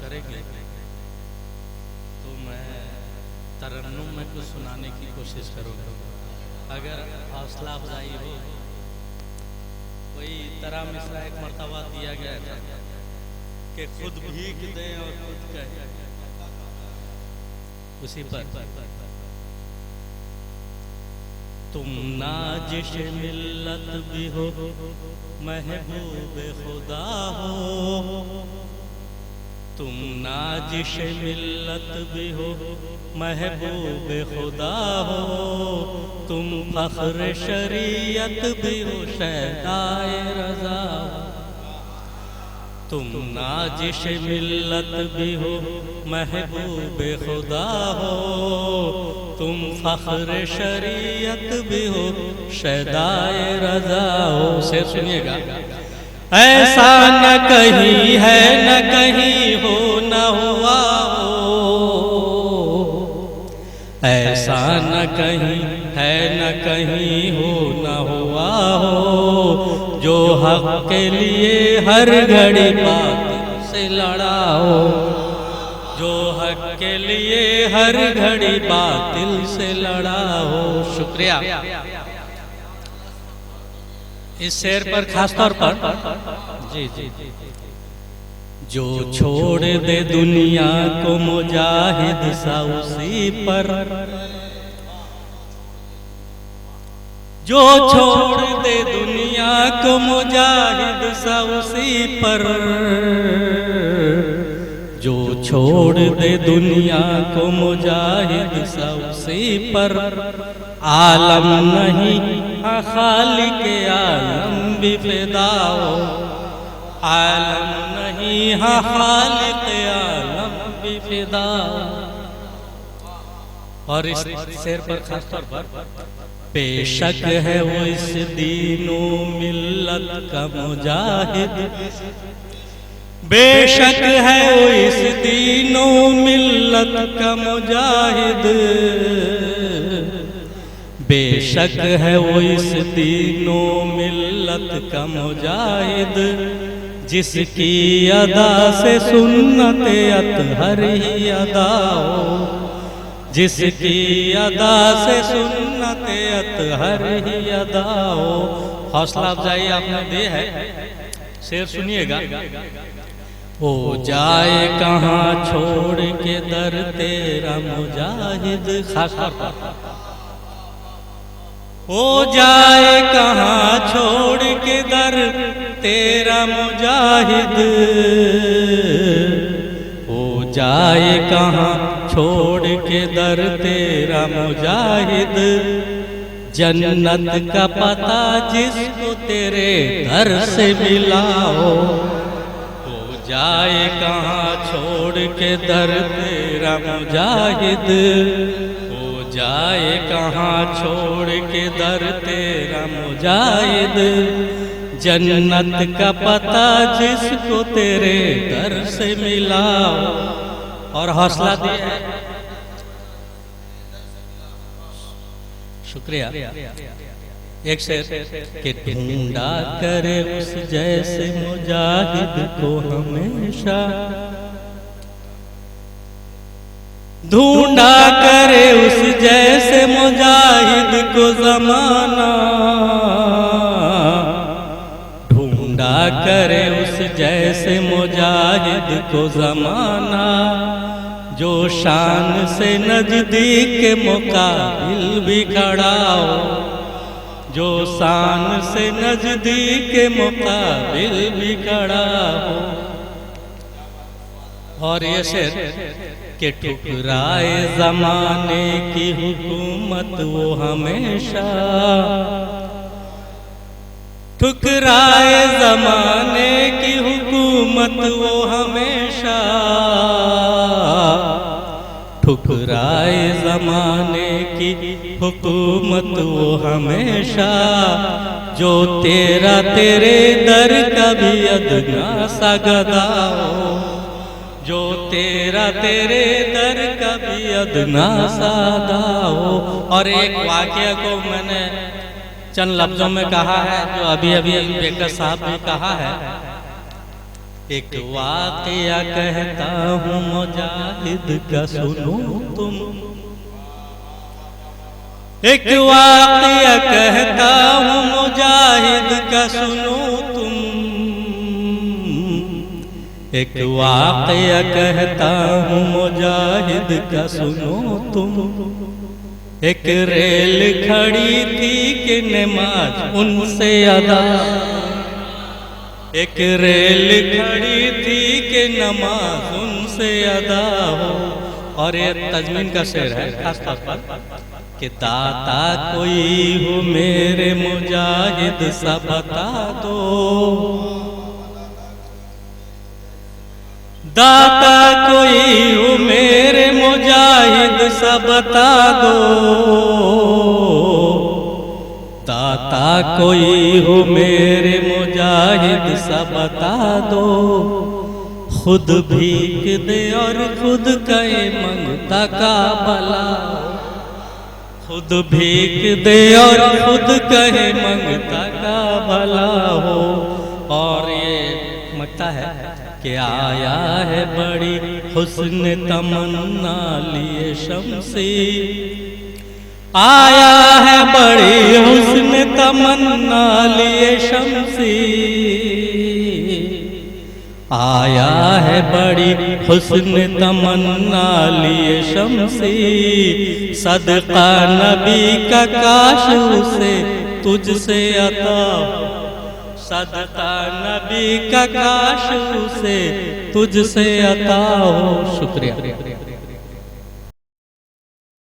करेंगे तो मैं तरन्नुम में कुछ सुनाने की कोशिश करूँगा। अगर हौसला अफजाई हो, कोई तरह मिश्रा एक मर्तबा दिया गया था कि खुद भीग दें और खुद कहें, उसी पर तुम नाजिश मिल्लत भी हो महबूब खुदा हो, तुम नाजिश मिल्लत भी हो महबूब खुदा हो, तुम फख्र शरीयत भी हो शहदाए रज़ा, तुम नाजिश मिल्लत भी हो महबूब खुदा हो, तुम फख्र शरीयत भी हो शहदाए रज़ा हो। से सुनिएगा, ऐसा न कहीं है न कहीं हो न हुआ हो, ऐसा न कहीं है न कहीं हो न हुआ हो, जो हक के लिए हर घड़ी बातिल से लड़ा हो, जो हक के लिए हर घड़ी बातिल से लड़ा हो। शुक्रिया। इस शेर पर खास तौर पर जी जी जो छोड़ दे दुनिया को मुजाहिद सा उसी पर, जो छोड़ दे दुनिया को मुजाहिद सा उसी पर, जो छोड़ दे दुनिया को मुजाहिद सा उसी पर, आलम नहीं हाँ खालिक आलम भी फिदा हो, आलम नहीं हाँ खालिक आलम भी फिदा। और इस शेर पर खास तौर पर बेशक है वो इस दीनो मिल्लत का मुजाहिद, बेशक है वो इस दीनो मिल्लत का मुजाहिद, बेशक है वो इस दीनो मिल्लत का मुजाहिद, जिसकी अदा से सुन्नत अतहर ही अदा हो, जिसकी अदा से सुन्नत अतहर ही अदा हो। हौसला अफजाई आपने दी है, शेर सुनिएगा। हो जाए कहाँ छोड़ के दर तेरा मुजाहिद, हो जाए कहाँ छोड़ के दर तेरा मुजाहिद, हो जाए कहाँ छोड़ के दर तेरा मुजाहिद, जन्नत का पता जिसको तेरे दर से मिला हो जाए कहाँ छोड़ के दर तेरा मुजाहिद, हो जाए कहाँ छोड़ के दर तेरा मुजाहिद, जन्नत का पता जिसको तेरे दर से मिला। और हौसला दिया, शुक्रिया। एक शेर के ढूंढा करे उस जैसे मुजाहिद को हमेशा, ढूंढा करे उस जैसे मुजाहिद को जमाना, ढूंढा करे उस जैसे मुजाहिद को जमाना, जो शान से नजदीक के मुकाबिल भी खड़ा हो, जो शान से नजदीक के मुकाबिल भी खड़ा हो। और ये शेर के ठुकराए जमाने की हुकूमत वो हमेशा, ठुकराए जमाने की हुकूमत वो हमेशा, ठुकराए जमाने की हुकूमत वो हमेशा, जो तेरा तेरे दर का भी अदना सा गदा हो, जो तेरा तेरे दर का भी अदना सा गदा हो। और एक वाकया को मैंने चंद लफ्जों में कहा है, जो अभी अभी बेकर साहब ने कहा है एक वाकया कहता हूँ मुजाहिद का सुनो तुम, एक वाकया कहता हूँ मुजाहिद का सुनो तुम, एक वाकया कहता हूँ मुजाहिद का सुनो तुम। एक रेल खड़ी थी कि नमाज उनसे अदा, एक रेल खड़ी थी कि नमाज उनसे अदा हो। और ये तजमीन का शेर है खास तौर पर कि दाता कोई हो मेरे मुजाहिद सा बता दो, दाता कोई हो मेरे मुजाहिद सा बता दो, दाता कोई हो मेरे मुजाहिद सा बता दो। खुद भीख दे और खुद कहे मंगता का भला, खुद भीख दे और खुद कहे मंगता का भला हो। और ये मगता है कि आया है बड़ी हुस्न तमन्ना लिए शम्सी, आया है बड़ी हुस्न तमन्ना लिए शम्सी, आया है बड़ी हुस्न तमन्ना लिए शम्सी। सदका नबी का काश उसे तुझसे अता, सदका नबी का काश उसे तुझसे अता हो। शुक्रिया।